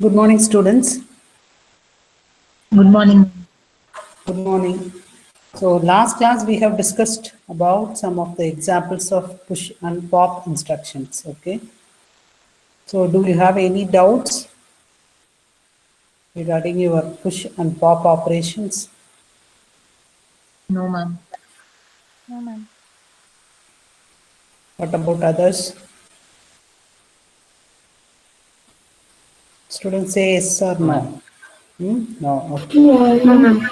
Good morning, students. Good morning. Good morning. So last class we have discussed about some of the examples of push and pop instructions. Okay. So do you have any doubts regarding your push and pop operations? No, ma'am. No, ma'am. What about others? Students say yes or no. No. Okay. No, ma'am.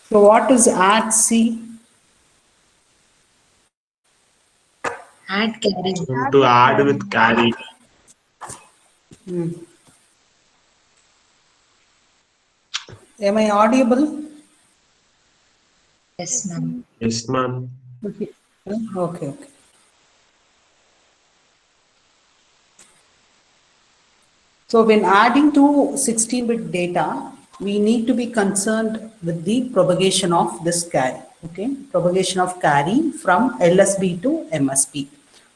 So what is add C? Add carry. To add with carry. Am I audible? Yes, ma'am. Yes, ma'am. Okay. Okay. So when adding to 16-bit data, we need to be concerned with the propagation of this carry, okay? Propagation of carry from LSB to MSB.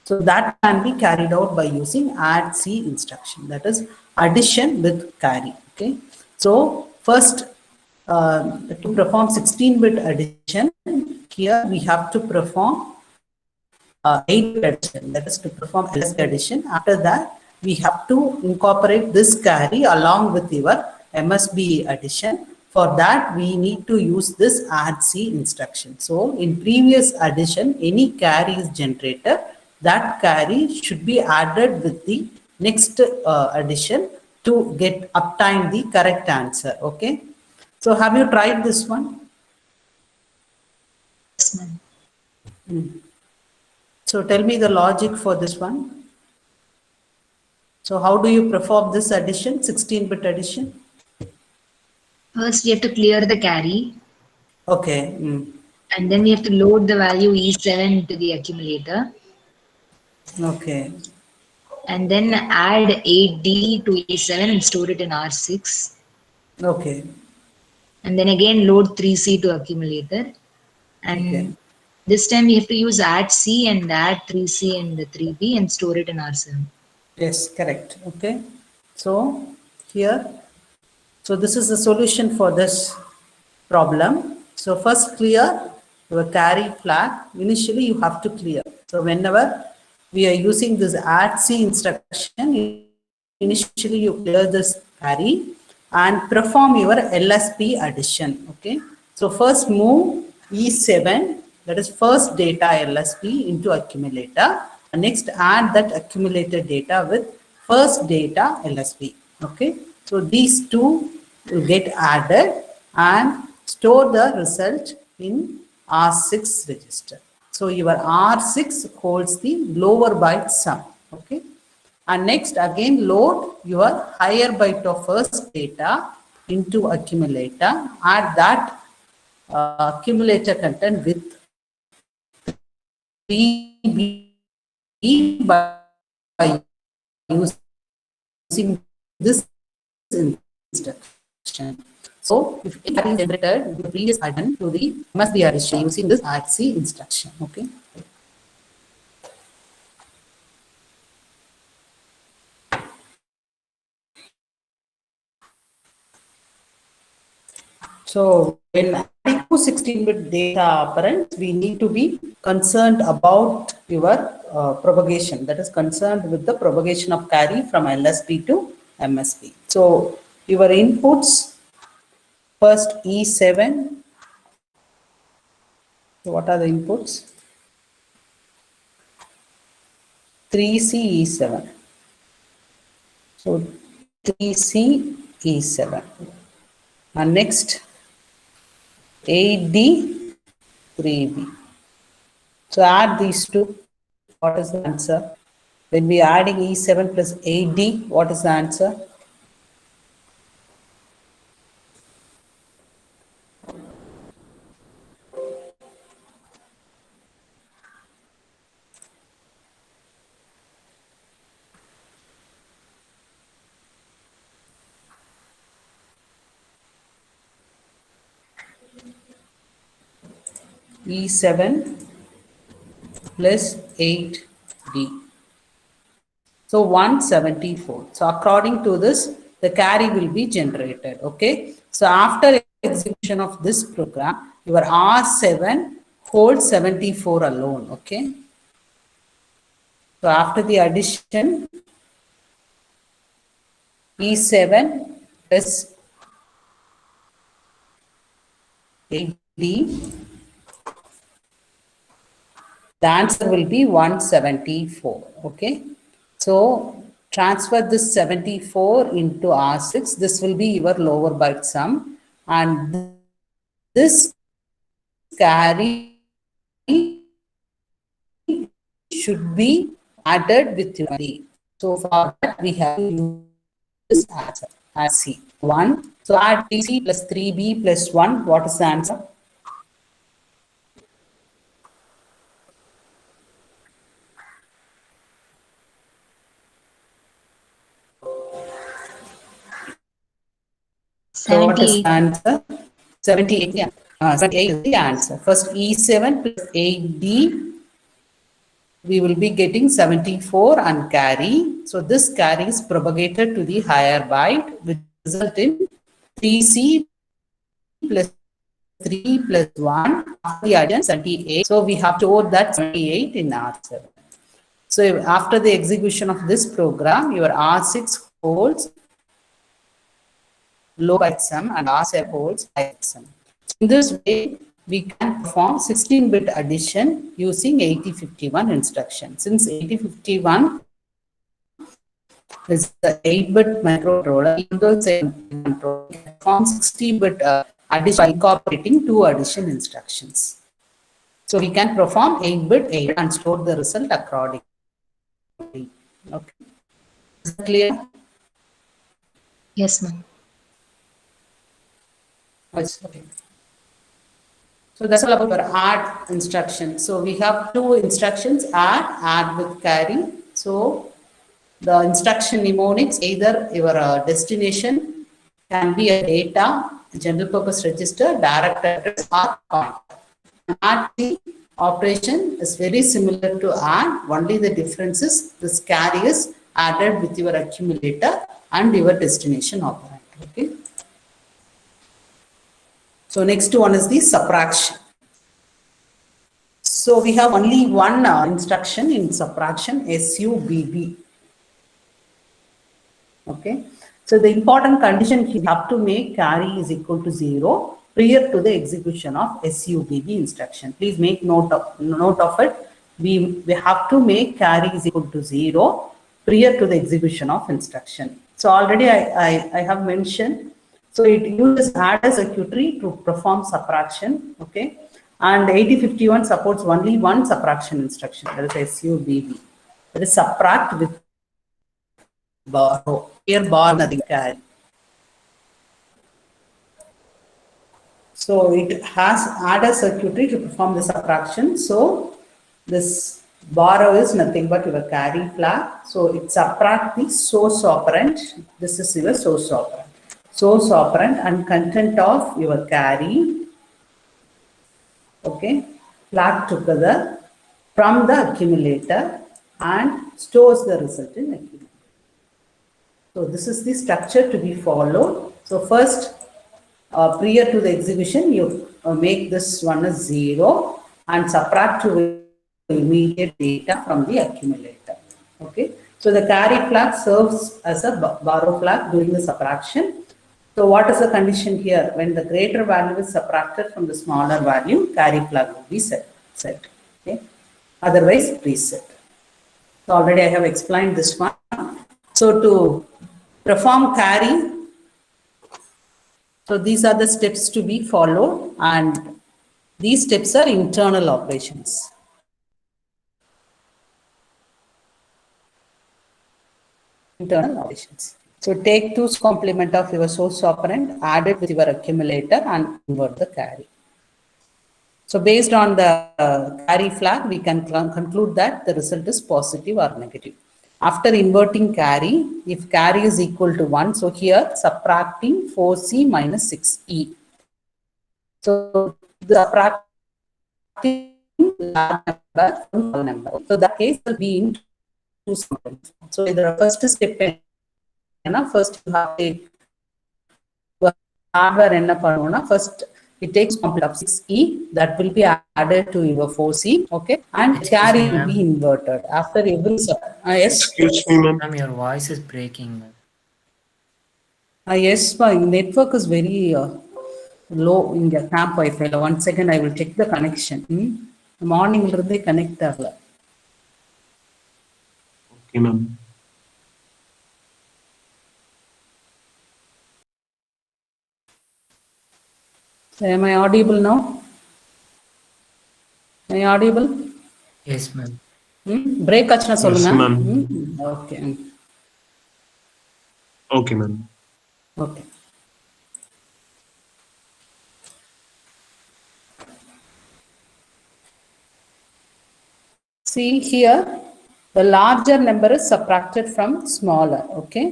So that can be carried out by using add C instruction, that is addition with carry, okay? So first, to perform 16-bit addition, here we have to perform 8-bit addition, that is to perform LSB addition. After that, we have to incorporate this carry along with your MSB addition. For that, we need to use this add C instruction. So in previous addition, any carry is generated, that carry should be added with the next addition to obtain the correct answer. Okay. So have you tried this one? Yes, ma'am. So tell me the logic for this one. So how do you perform this addition, 16-bit addition? First, we have to clear the carry, Okay. and then we have to load the value E7 to the accumulator, Okay. and then add 8D to E7 and store it in R6, Okay. and then again load 3C to accumulator, and Okay. this time we have to use add C and add 3C and the 3B and store it in R7. Yes, correct. Okay. So here, so this is the solution for this problem. So first clear your carry flag. Initially you have to clear. So whenever we are using this add C instruction, initially you clear this carry and perform your LSB addition. Okay. So first move E7, that is first data LSB into accumulator. And next add that accumulated data with first data LSB. Okay. So these two will get added and store the result in R6 register. So your R6 holds the lower byte sum. Okay. And next again load your higher byte of first data into accumulator. Add that accumulator content with 3B by using this instruction. So if it is generated, the previous addition to the MSB addition using this add C instruction. Okay. So when adding to 16-bit data operands, we need to be concerned about your propagation. That is concerned with the propagation of carry from LSB to MSB. So your inputs, first E7. So what are the inputs? 3C E7. So 3C E7. And next 8D 3B. So add these two. What is the answer? When we are adding E7 plus 8D, what is the answer? E7 plus 8D. So 174. So according to this, the carry will be generated. Okay. So after execution of this program, your R7 holds 74 alone. Okay. So after the addition, E7 plus 8D, the answer will be 174. Okay. So transfer this 74 into R6. This will be your lower byte sum, and this carry should be added with your D. So for that we have to use this answer as C. 1. So add 3C plus 3B plus 1. What is the answer? So what is the answer? 78. Yeah. 78 is the answer. First E7 plus 8D, we will be getting 74 and carry. So this carry is propagated to the higher byte, which result in 3C plus 3 plus 1 after the addition 78. So we have to stored that 78 in R7. So after the execution of this program, your R6 holds low byte sum and R7 holds high byte sum. So in this way, we can perform 16-bit addition using 8051 instruction. Since 8051 is the 8-bit microcontroller, even though it's a microcontroller, we can perform 60-bit addition by incorporating 2 addition instructions. So we can perform 8-bit 8 and store the result accordingly. Okay. Is that clear? Yes, ma'am. Okay. So that's all about our add instruction. So we have 2 instructions, add with carry. So the instruction mnemonics, either your destination can be a data, general purpose register, direct address, or count. Add the operation is very similar to add, only the difference is this carry is added with your accumulator and your destination operand. Okay. So next one is the subtraction. So we have only one instruction in subtraction, SUBB. Okay. So the important condition we have to make carry is equal to 0 prior to the execution of SUBB instruction. Please make note of it. We have to make carry is equal to 0 prior to the execution of instruction. So already I have mentioned. So it uses adder circuitry to perform subtraction, okay? And 8051 supports only one subtraction instruction, that is SUBB. That is subtract with borrow. Here bar nothing carry. So it has adder circuitry to perform the subtraction. So this borrow is nothing but your carry flag. So it subtract the source operand. This is your source operand. Source operand and content of your carry, okay, flag together from the accumulator and stores the result in accumulator. So this is the structure to be followed. So first, prior to the execution, you make this one as 0 and subtract to immediate data from the accumulator. Okay. So the carry flag serves as a borrow flag during the subtraction. So what is the condition here? When the greater value is subtracted from the smaller value, carry flag will be set. Okay. Otherwise, reset. So already I have explained this one. So to perform carry, so these are the steps to be followed, and these steps are internal operations. Internal operations. So take 2's complement of your source operand, add it with your accumulator and convert the carry. So based on the carry flag, we can conclude that the result is positive or negative. After inverting carry, if carry is equal to 1, so here subtracting 4C minus 6E. So the subtracting large number from small number. So that case will be in two steps. So the first step, first you have to hardware என்ன பண்ணுவோம்னா first it takes complement of 6e that will be added to your 4c, okay, and carry me, will ma'am. be inverted after every yes. Excuse me, ma'am. Ma'am, your voice is breaking, ma'am. Yes, my network is very low in the camp Wi-Fi. One second, I will check the connection. Morning irundhe connect agala. Okay, ma'am. So am I audible now? Am I audible? Yes, ma'am. Break achna solunga. Yes, ma'am. Okay. Okay, ma'am. Okay. See here, the larger number is subtracted from smaller, okay?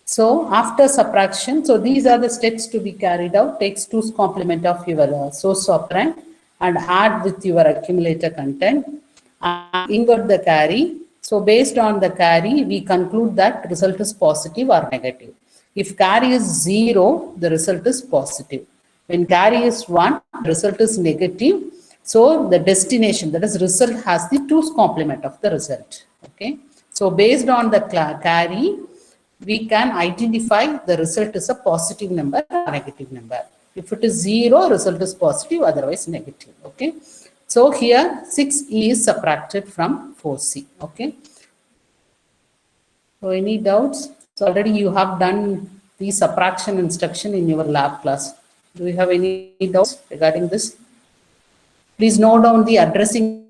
So after subtraction, so these are the steps to be carried out. Takes 2's complement of your source operand and add with your accumulator content. Invert the carry. So based on the carry, we conclude that result is positive or negative. If carry is 0, the result is positive. When carry is 1, the result is negative. So the destination, that is result, has the 2's complement of the result. Okay. So based on the carry, we can identify the result is a positive number or negative number. If it is 0, result is positive, otherwise negative. Okay. So here 6e is subtracted from 4c. Okay. So any doubts? So already you have done the subtraction instruction in your lab class. Do you have any doubts regarding this? Please note down the addressing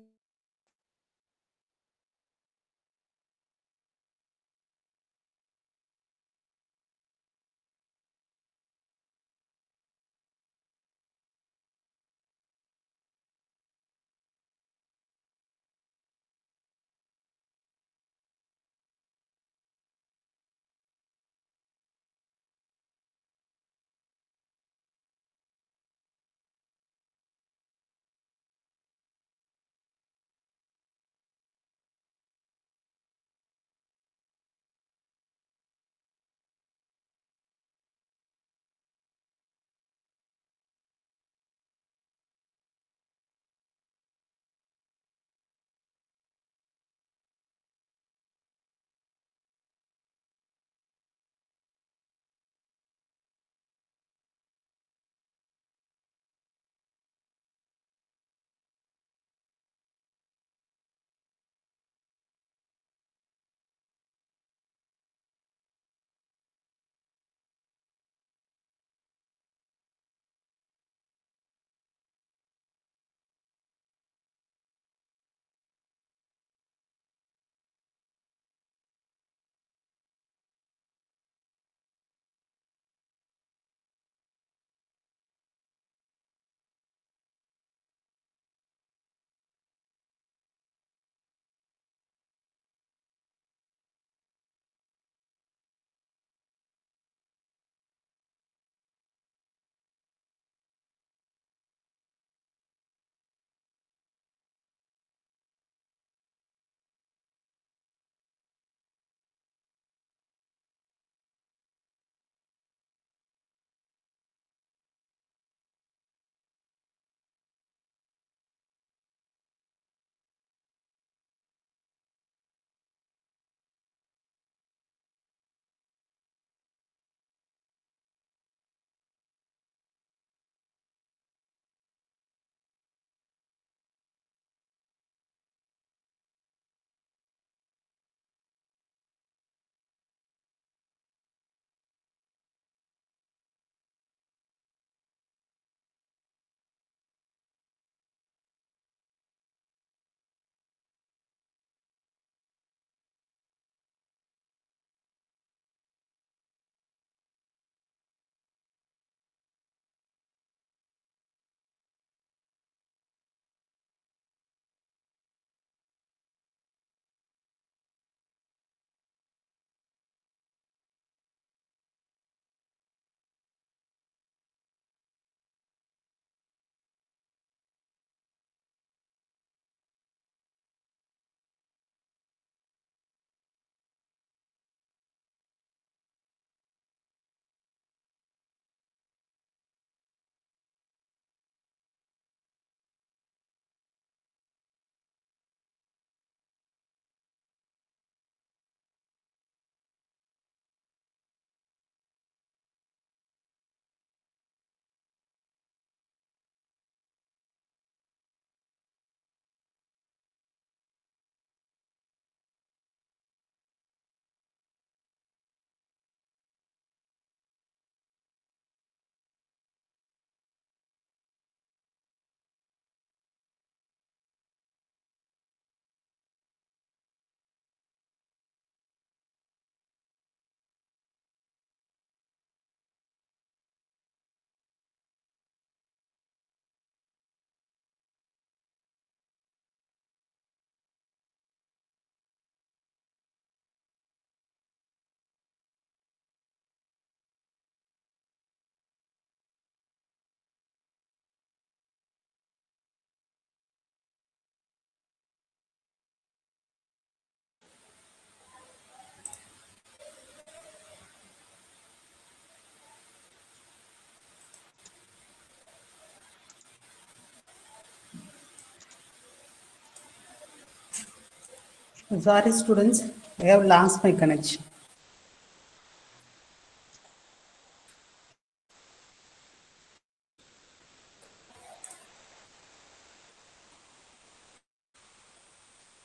Sorry, students, I have lost my connection.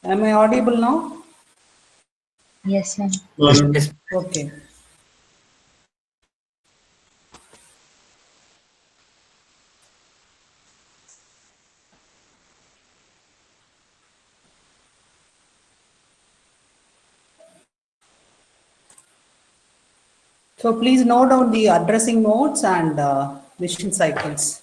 Am I audible now? Yes, ma'am. Yes. Okay. So please note down the addressing modes and mission cycles.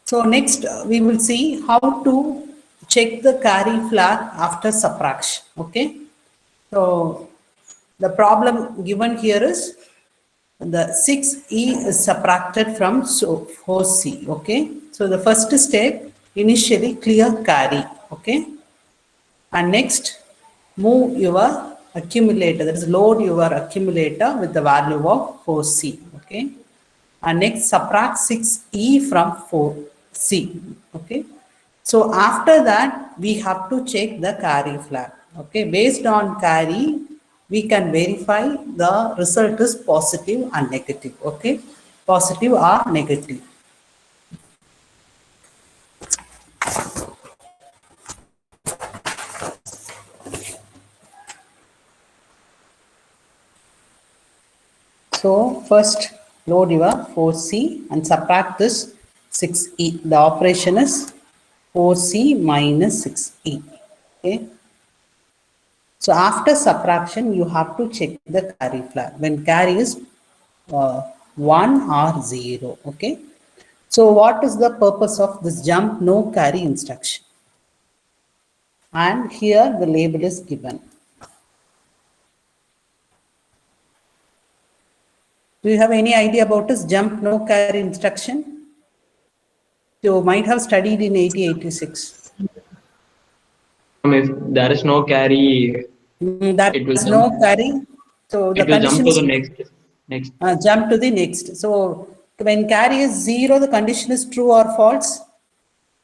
So next we will see how to check the carry flag after subtraction. Okay. So the problem given here is the 6E is subtracted from 4C. Okay. So the first step, initially clear carry. Okay. And next move your accumulator, that is load your accumulator with the value of 4C. Okay. And next subtract 6E from 4C. Okay. So after that we have to check the carry flag. Okay. Based on carry we can verify the result is positive and negative. Okay. Positive or negative. So first load your 4C and subtract this 6E. The operation is 4C minus 6E. Okay. So after subtraction, you have to check the carry flag. When carry is 1 or 0. Okay. So what is the purpose of this jump no carry instruction? And here the label is given. Do you have any idea about this jump no carry instruction? You might have studied in 8086. If there is no carry, That it will is jump. no carry. So the It will jump to condition the is next. jump to the next. So when carry is 0, the condition is true or false.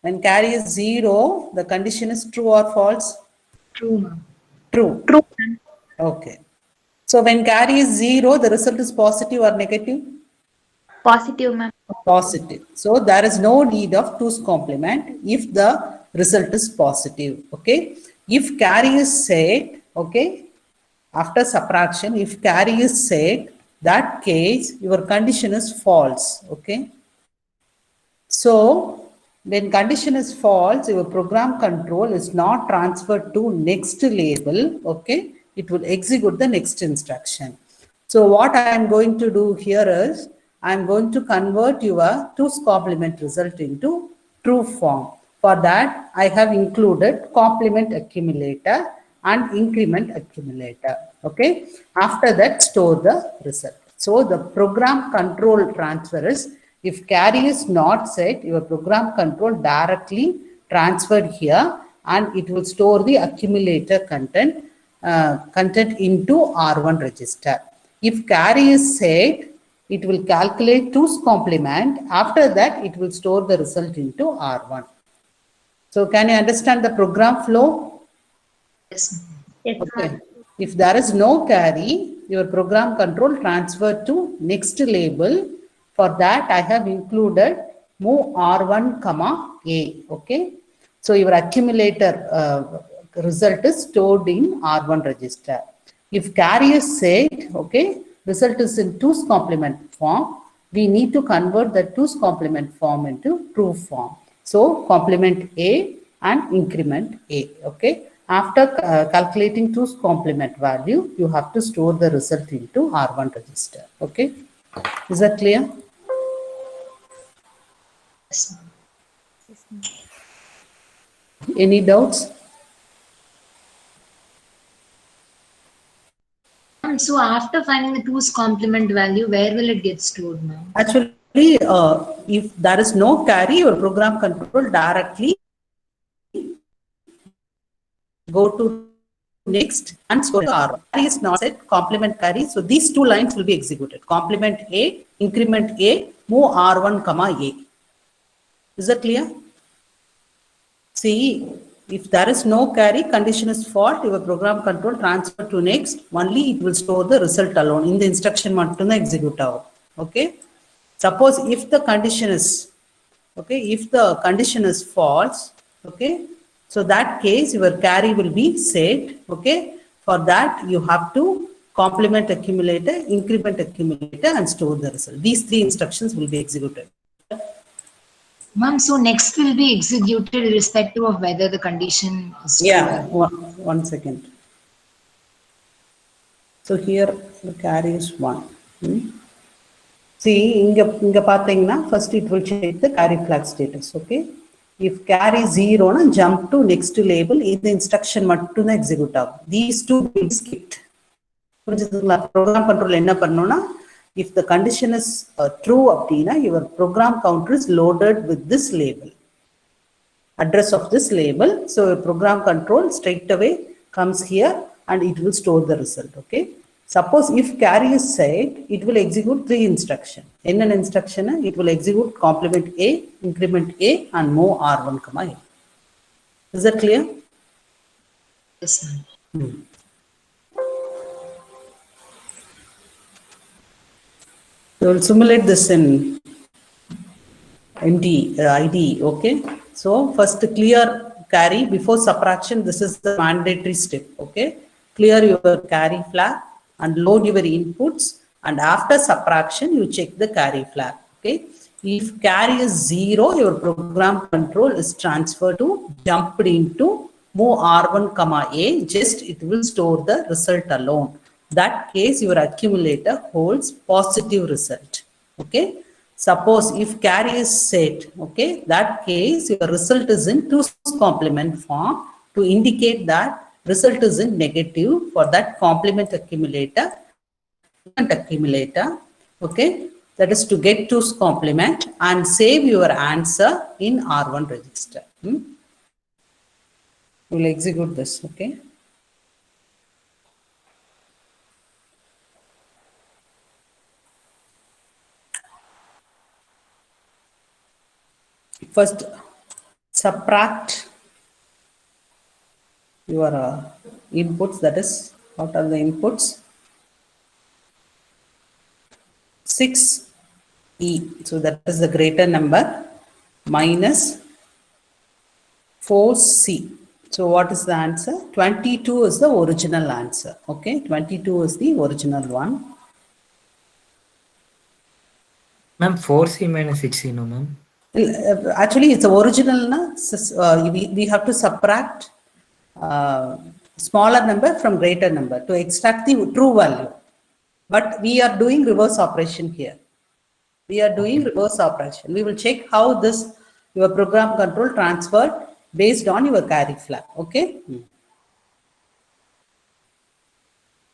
When carry is 0, the condition is true or false. True, ma'am. True. Okay. So when carry is 0, the result is positive or negative. Positive, ma'am. Positive. So there is no need of 2's complement if the result is positive. Okay. If carry is set, okay, after subtraction, if carry is set, that case your condition is false. Okay. So when condition is false, your program control is not transferred to next label. Okay. It will execute the next instruction. So what I am going to do here is I am going to convert your 2's complement result into true form. For that, I have included complement accumulator and increment accumulator. Okay. After that, store the result. So the program control transfer is if carry is not set, your program control directly transferred here and it will store the accumulator content into R1 register. If carry is set, it will calculate 2's complement. After that, it will store the result into R1. So can you understand the program flow? Yes, ma'am. Yes, Okay. ma'am. If there is no carry, your program control transfer to next label. For that, I have included move R1, comma A. Okay. So your accumulator result is stored in R1 register. If carry is set, okay, result is in 2's complement form. We need to convert the 2's complement form into true form. So complement A and increment A. Okay. After calculating 2's complement value, you have to store the result into R1 register. Okay. Is that clear? Yes, ma'am. Any doubts? So after finding the 2's complement value, where will it get stored, ma'am? Actually, if there is no carry, your program control directly go to next and store R1. Carry is not set, complement carry. So these two lines will be executed. Complement A, increment A, move R1, comma A. Is that clear? See, if there is no carry, condition is false, your program control transfer to next, only it will store the result alone. In the instruction mattum execute agum. Okay. Suppose if the condition is, okay, if the condition is false, okay, so that case your carry will be set. Okay. For that you have to complement accumulator, increment accumulator and store the result. These three instructions will be executed. Ma'am, so next will be executed irrespective of whether the condition is true. Yeah, one second. So here the carry is 1. See, inga pathina, first it will check the carry flag status. Okay. If carry 0, jump to next label, in the instruction mattum execute agum. These two will be skipped. Program control enna pannona, if the condition is true, your program counter is loaded with this label, address of this label. So your program control straight away comes here and it will store the result. Okay. Suppose if carry is set, it will execute 3 instructions. In an instruction, it will execute complement A, increment A, and move R1, comma A. Is that clear? Yes, ma'am. So we'll simulate this in MD, ID, okay? So first clear carry before subtraction, this is the mandatory step, okay? Clear your carry flag and load your inputs, and after subtraction, you check the carry flag, okay? If carry is 0, your program control is transferred to jumped into move R1, comma A, just it will store the result alone. That case, your accumulator holds positive result. Okay. Suppose if carry is set, okay, that case your result is in 2's complement form to indicate that result is in negative for that complement accumulator. Okay, that is to get 2's complement and save your answer in R1 register. We will execute this. Okay. First, subtract your inputs, that is, what are the inputs? 6E, so that is the greater number, minus 4C. So what is the answer? 22 is the original answer. Okay, 22 is the original one. Ma'am, 4C minus 6C, no, ma'am? Actually, it's original. We have to subtract smaller number from greater number to extract the true value. But we are doing reverse operation here. We are doing reverse operation. We will check how this your program control transferred based on your carry flag. Okay.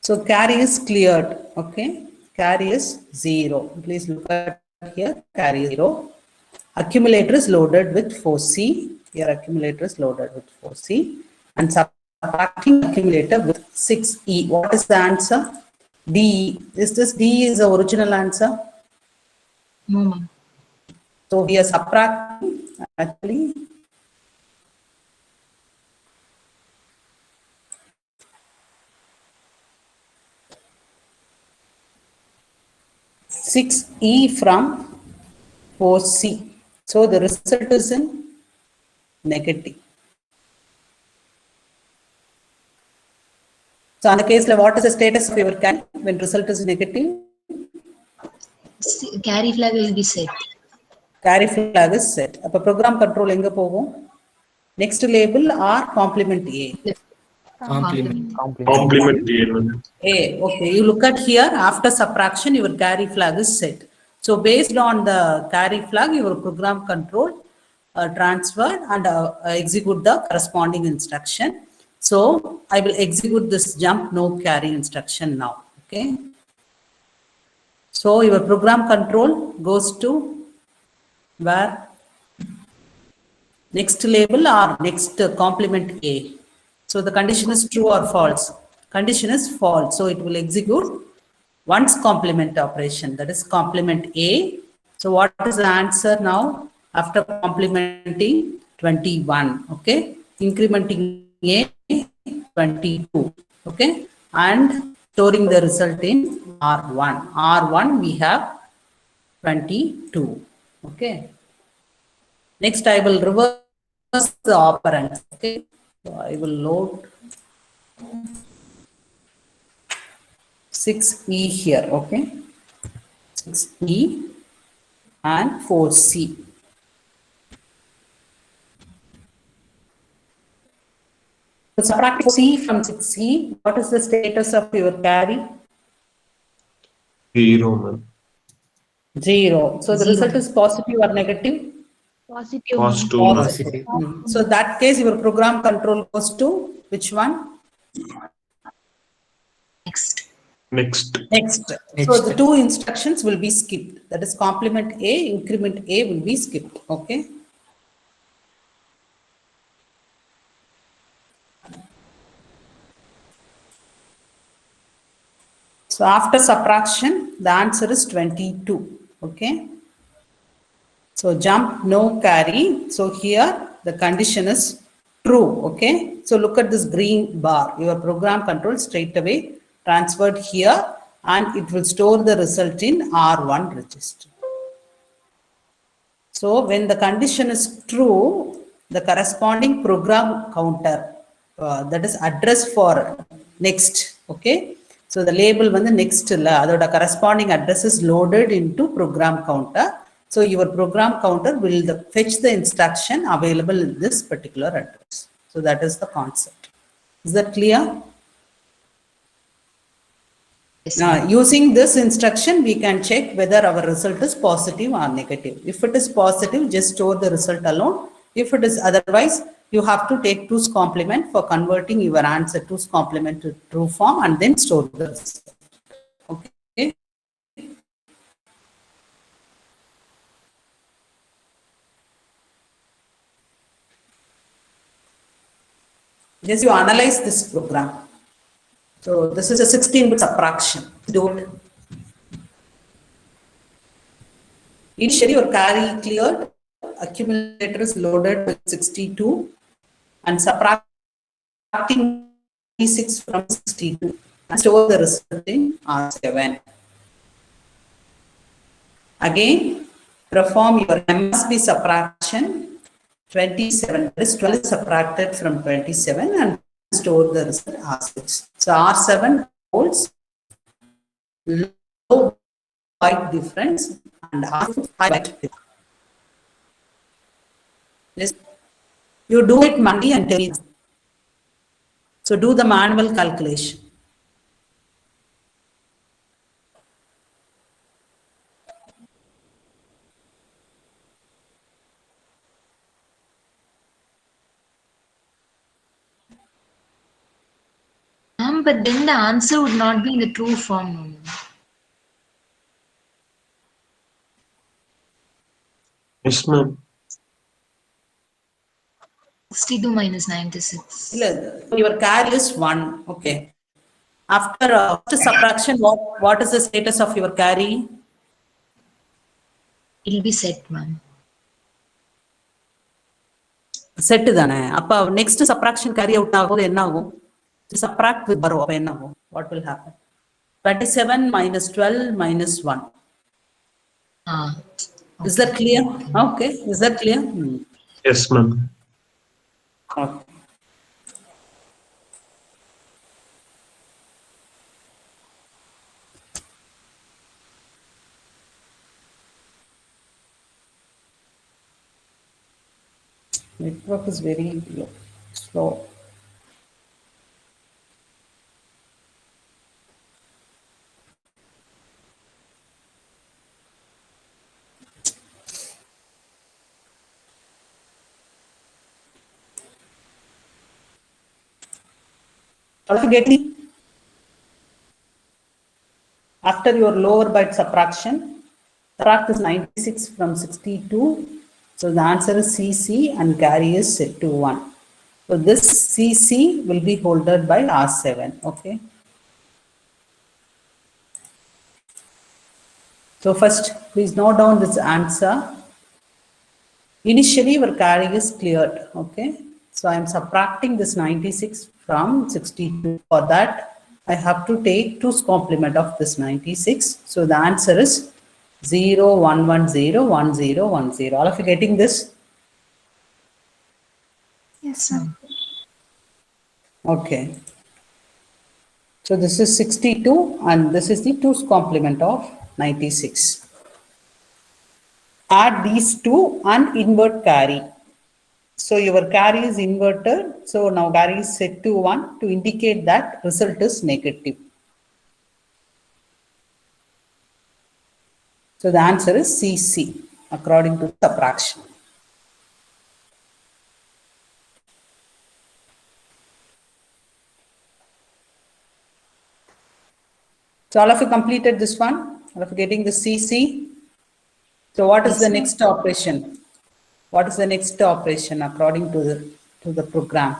So carry is cleared. Okay. Carry is 0. Please look at here. Carry 0. Accumulator is loaded with 4C. Your accumulator is loaded with 4C. And subtracting accumulator with 6E. What is the answer? D. Is this D is the original answer? No, ma'am. So we are subtracting actually. (6E) from 4C. So the result is in negative. So in the case, what is the status of your carry when result is negative? Carry flag will be set. Carry flag is set. Appa program control enga pogum? Next label or complement A? Complement. Complement A. Okay. You look at here, after subtraction, your carry flag is set. So based on the carry flag, your program control transferred and execute the corresponding instruction. So I will execute this jump no carry instruction now. Okay. So your program control goes to where? Next label or next complement A. So the condition is true or false? Condition is false. So it will execute once complement operation, that is complement A. So what is the answer now after complementing 21? Okay, incrementing A 22. Okay, and storing the result in R1. R1 we have 22. Okay. Next I will reverse the operands. Okay, so I will load 6E here. Okay, 6E and 4C. So subtract C from 6E. What is the status of your carry? 0, ma'am. 0. So the 0. result is positive or negative? Positive. ma'am. Positive, ma'am. Positive. So that case your program control goes to which one? Next. Next. Next. So Next. the two instructions will be skipped. That is complement A, increment A will be skipped. Okay. So after subtraction, the answer is 22. Okay. So jump no carry. So here the condition is true. Okay. So look at this green bar. Your program control straight away transferred here and it will store the result in R1 register. So when the condition is true, the corresponding program counter, that is address for next. Okay. So the label when the next, the corresponding address is loaded into program counter. So your program counter will fetch the instruction available in this particular address. So that is the concept. Is that clear? Yes, Now, ma'am. using this instruction, we can check whether our result is positive or negative. If it is positive, just store the result alone. If it is otherwise, you have to take 2's complement for converting your answer 2's complement to true form and then store the result. Okay. Just you analyze this program. So this is a 16-bit subtraction. Do it. Initially, your carry cleared, accumulator is loaded with 62, and subtracting 6 from 62 and store the result in R7. Again, perform your MSB subtraction. 27, that is 12 subtracted from 27 and store the result R6. So R7 holds low byte difference and R6 high byte difference. Yes. You do it manually and tell me. So do the manual calculation. Ma'am, but then the answer would not be in the true form. No, ma'am. Yes, ma'am. 62 minus 96. Your carry is 1. Okay. After subtraction, what is the status of your carry? It'll be set, ma'am. Set தானே அப்ப next subtraction carry out ஆகும்போது என்ன ஆகும்? Subtract with வரும் அப்ப என்ன ஆகும்? What will happen? 27 minus 12 minus 1. Ah. Is that clear? Okay. Is that clear? Yes, ma'am. Okay. Network is very slow. Are you getting? After your lower byte subtraction, subtract is 96 from 62. So the answer is CC and carry is set to 1. So this CC will be holded by R7, okay? So first, please note down this answer. Initially, your carry is cleared, okay? So I am subtracting this 96 from 62. For that, I have to take 2's complement of this 96. So the answer is 0, 1, 1, 0, 1, 0, 1, 0. All of you getting this? Yes, ma'am. Okay. So this is 62 and this is the 2's complement of 96. Add these two and invert carry. So your carry is inverted. So now carry is set to 1 to indicate that result is negative. So the answer is CC according to subtraction. So all of you completed this one? All of you getting the CC? So what is the next operation? What is the next operation according to the program?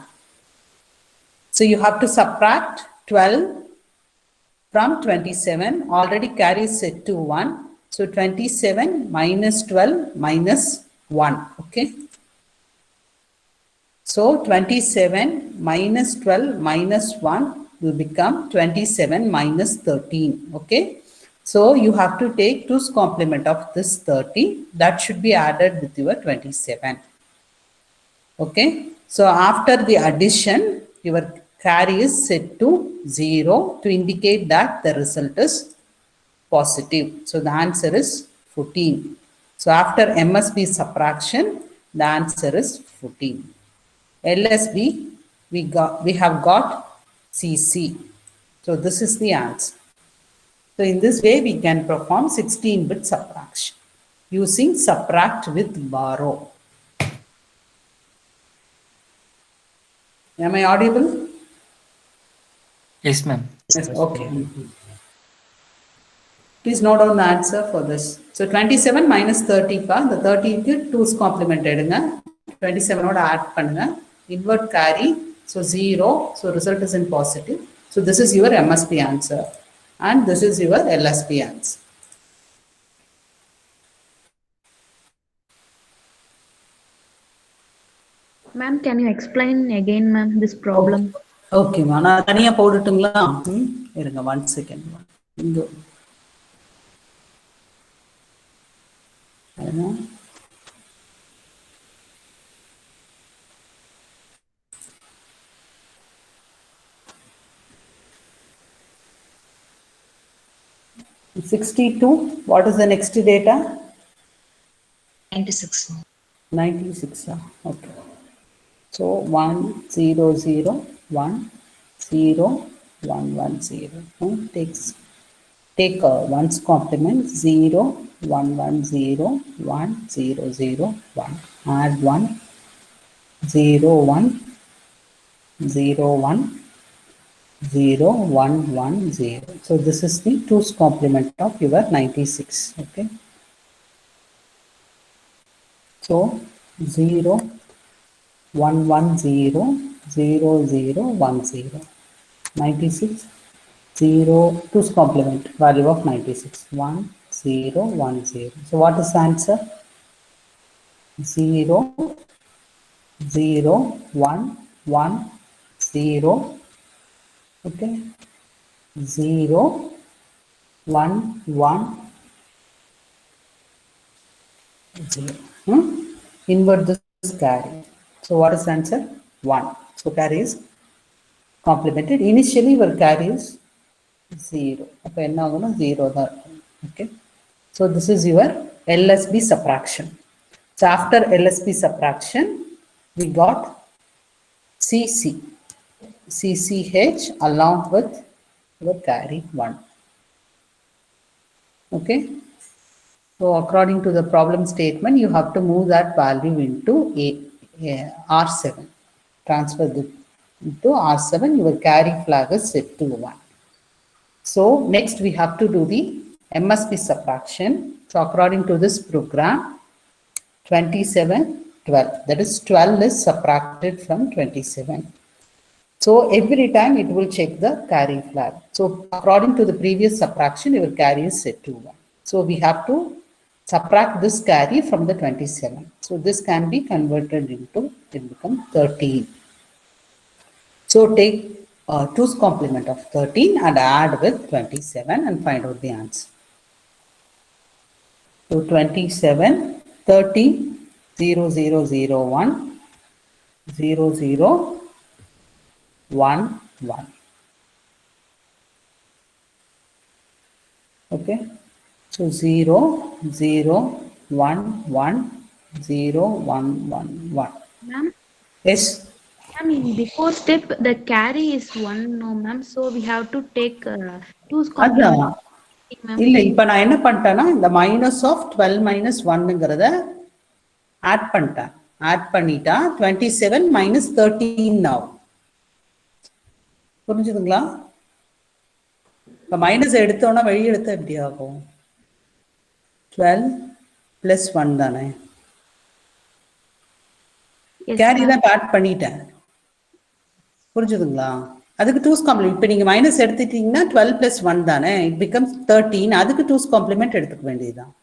So you have to subtract 12 from 27. Already carry is set to 1. So 27 minus 12 minus 1. Okay. So 27 minus 12 minus 1 will become 27 minus 13. Okay. So you have to take 2's complement of this 30. That should be added with your 27. Okay. So after the addition, your carry is set to 0 to indicate that the result is positive. So the answer is 14. So after MSB subtraction, the answer is 14. LSB, we have got CC. So this is the answer. So in this way, we can perform 16-bit subtraction using subtract with borrow. Am I audible? Yes, ma'am. Yes, okay. Please note down the answer for this. So 27 minus 30, the 30 க்கு 2's complement எடுங்க. 27 ஓட add பண்ணுங்க. Invert carry, so 0, so result is in positive. So this is your MSB answer and this is your LSB answer. Ma'am, can you explain again, ma'am, this problem? Okay, நான் தனியா போடட்டுங்களா? இருங்க 1 second. இங்க $62. What is the next data? 96. 96. Okay. So 1 0 0 1 0 1 1 0. Take 1's complement 0 1 1 0 1 0 0 1. Add 1 0 1 0 1 0 1 1 0. So this is the 2's complement of your 96. Okay. So 0 1 1 0 0 0 1 0. 96 0 2's complement value of 96 1 0 1 0. So what is the answer? 0 0 1 1 0. Okay. 0 1 1 0. Invert this carry. So what is the answer? 1. So carry is complemented. Initially your carry is 0. Okay, now 0. Okay. So this is your LSB subtraction. So after LSB subtraction, we got CC. CCH along with your carry 1. Okay. So according to the problem statement, you have to move that value into R7. Transfer it into R7, your carry flag is set to 1. So next we have to do the MSB subtraction. So according to this program, 27, 12. That is 12 is subtracted from 27. So every time it will check the carry flag. So according to the previous subtraction, your carry is set to 1. So we have to subtract this carry from the 27. So this can be converted into, it becomes 13. So take 2's complement of 13 and add with 27 and find out the answer. So 27, 30, 0, 0, 0, 1, 0, 0, 1, 1. Okay. So 0, 0, 1, 1, 0, 1, 1, 1. Ma'am, Yes. in before step, the carry is 1, no, ma'am. So we have to take 2's அதான் complement. Ma'am. இல்ல இப்ப நான் என்ன பண்ணிட்டேன்னா இந்த minus of 12 minus 1ங்கிறத add பண்ணிட்டேன். Add பண்ணிட்டா 27 minus 13 ஆகும். புரிஞ்சுதுங்களா? இப்ப மைனஸ் எடுத்தோம்னா வெளியே எடுத்தா எப்படி ஆகும்? 12 பிளஸ் 1 தானே. கேரி தான் ஆட் பண்ணிட்டேன். புரிஞ்சுதுங்களா? அதுக்கு 2's complement. இப்போ நீங்க மைனஸ் எடுத்துட்டீங்கன்னா 12 பிளஸ் 1 தானே. It becomes 13. அதுக்கு 2's complement எடுத்துக்க வேண்டியதுதான்.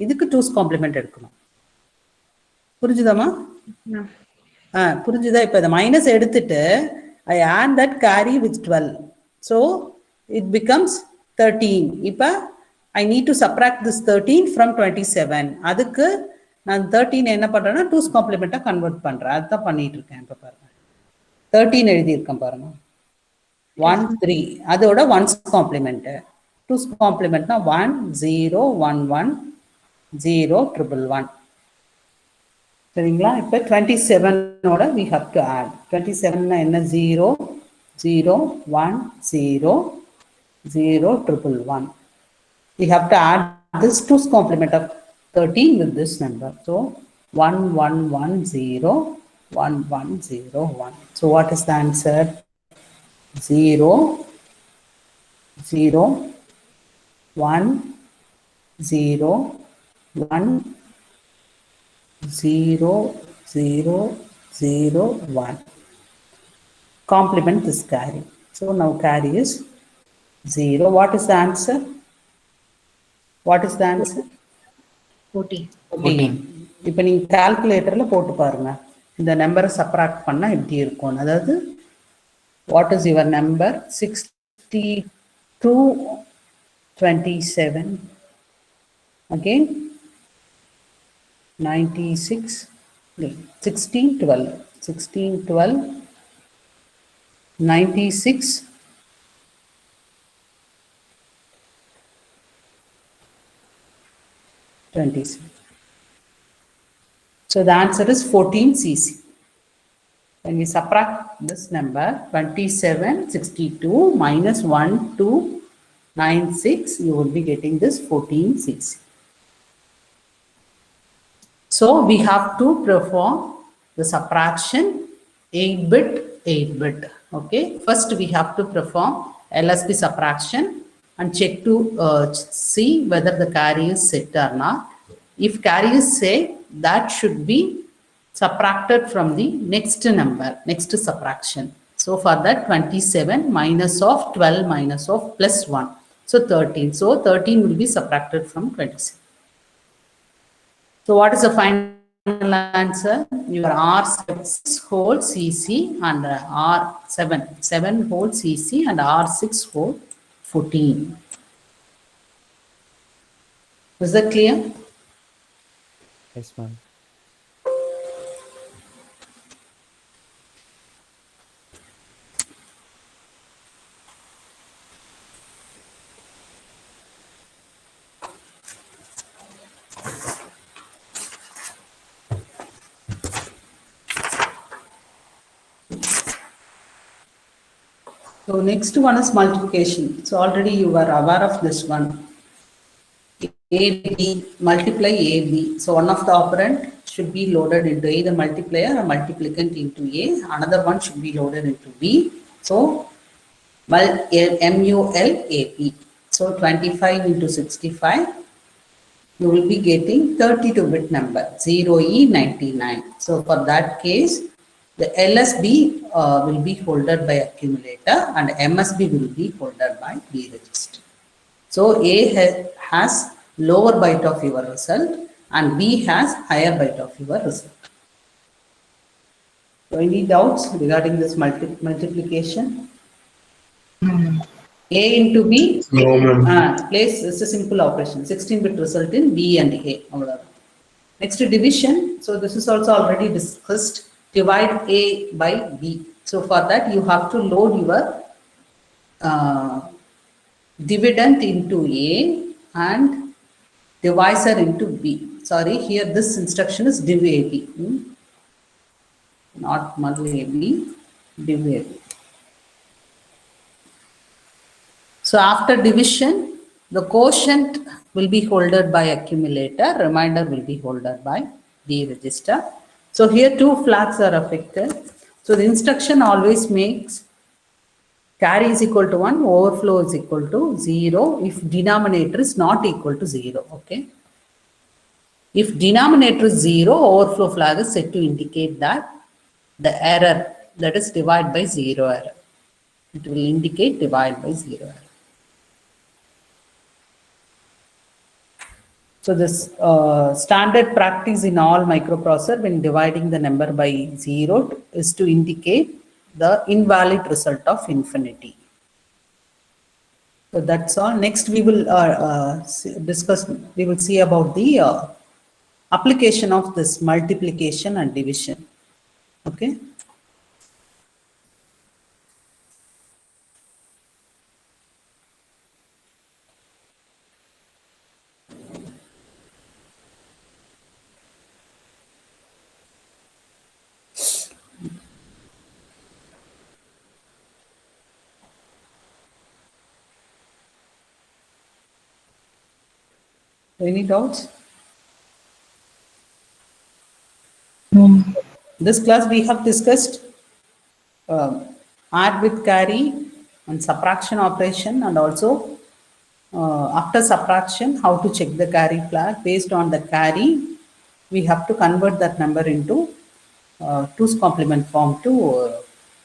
இதுக்கு 2's complement எடுக்கணும். புரிஞ்சுதாமா? புரிஞ்சுதா? இப்போ இந்த மைனஸ் எடுத்துட்டு I add that carry with 12. So it becomes 13. இப்போ I need to subtract this 13 from 27. அதுக்கு நான் 13 என்ன பண்றேன்னா 2's complement கன்வெர்ட் பண்றேன். அதுதான் பண்ணிட்டு இருக்கேன். இப்ப பாருங்க 13 எழுதி இருக்கேன் பாருங்க. 1 3 அதோட 1's complement. 2's complement 1 0 1 1 0 1 1. சரிங்களா? இப்போ 27 ஓட we have to add. 27 என்ன 0 0 1 0 0 1 1. We have to add this 2's complement of 13 with this number. So 1 1 1 0 1 1 0 1. So what is the answer? 0 0 1 0 1 0 0 0 1. Complement this carry. So now carry is 0. What is the answer? What is the answer? 14. 14. இப்போ நீங்க கால்குலேட்டர்ல போட்டு பாருங்க. இந்த நம்பரை subtract பண்ணா எப்படி இருக்கும்? அதாவது what is your number? 62 27 again 96 16 12 16 12 96 26. So the answer is 14 cc. When we subtract this number 27 62 minus 1 2 96, you will be getting this 14 cc. So we have to perform the subtraction 8-bit 8-bit. Okay, first we have to perform LSB subtraction and check to see whether the carry is set or not. If carry is set, that should be subtracted from the next number, next subtraction. So for that 27 minus of 12 minus of plus 1. So 13. So 13 will be subtracted from 27. So what is the final answer? Your R6 whole CC and R7 whole CC and R6 whole 14. Is that clear? Yes, ma'am. So next one is multiplication. So already you were aware of this one. AB, multiply AB. So one of the operand should be loaded into either multiplier or multiplicand into A. Another one should be loaded into B. So MULAP. So 25 into 65, you will be getting 32-bit number, 0E99. So for that case, the LSB will be holded by accumulator and MSB will be holded by B register. So A has lower byte of your result and B has higher byte of your result. So any doubts regarding this multiplication? A into B, No, ma'am. place is a simple operation. 16-bit result in B and A. Next division. So this is also already discussed. Divide A by B. So for that you have to load your dividend into A and divisor into B. Sorry, here this instruction is div AB. Not mul AB, div AB. So after division, the quotient will be holded by accumulator, remainder will be holded by D register. So here two flags are affected. So the instruction always makes carry is equal to 1, overflow is equal to 0 if denominator is not equal to 0. Okay. If denominator is 0, overflow flag is set to indicate that the error, that is divide by 0 error. It will indicate divide by 0 error. So this standard practice in all microprocessor when dividing the number by 0 is to indicate the invalid result of infinity. So that's all. Next we will we will see about the application of this multiplication and division. Okay. Any doubts? This class we have discussed add with carry and subtraction operation, and also after subtraction how to check the carry flag. Based on the carry we have to convert that number into 2's complement form to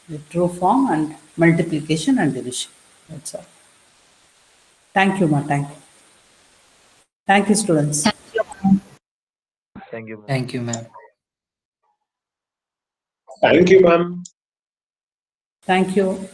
the true form, and multiplication and division. That's all. Thank you, ma. Thank you. Thank you, students. Thank you, ma'am. Thank you, ma'am. Thank you, ma'am. Thank you.